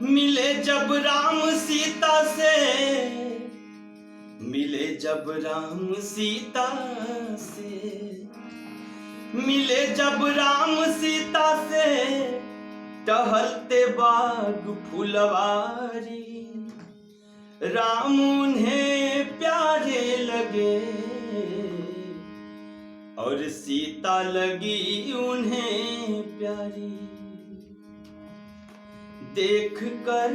मिले जब राम सीता से, मिले जब राम सीता से, मिले जब राम सीता से, टहलते बाग फुलवारी। राम उन्हें प्यारे लगे और सीता लगी उन्हें प्यारी। देख कर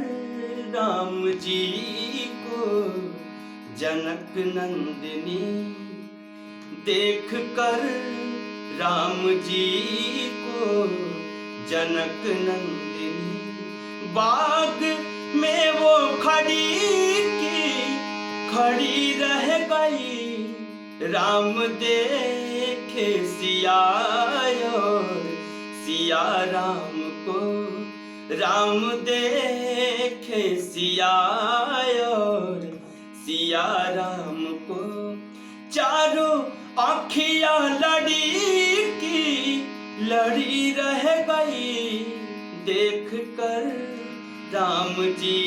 राम जी को जनक नंदिनी, देख कर राम जी को जनक नंदिनी, बाग में वो खड़ी रह गई। राम देखे सिया और सिया राम को, राम देखे सिया और सिया राम को। चारों आँखियाँ लड़ी रह गई, देख कर राम जी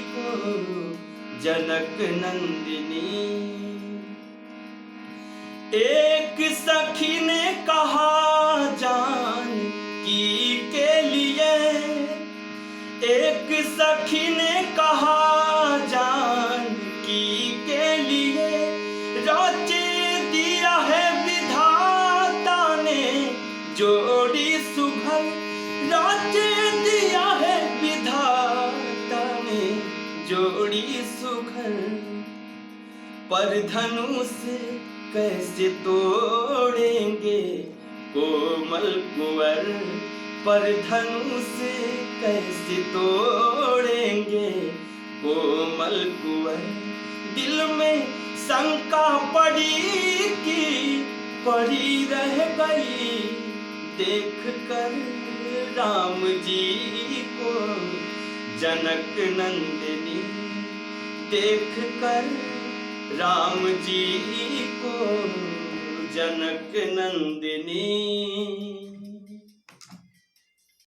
को जनक नंदिनी। एक सखी ने कहा जानकी के लिए, एक सखी ने कहा जानकी के लिए, रच दिया है विधाता ने जोड़ी सुघर, रच दिया है विधाता ने जोड़ी सुघर। पर धनुष कैसे तोड़ेंगे कोमल कुंवर, पर धनुष कैसे तोड़ेंगे कोमल कुंवर। दिल में शंका पड़ी रह गई, देख कर राम जी को जनक नंदिनी, देख कर राम जी को जनक नंदिनी।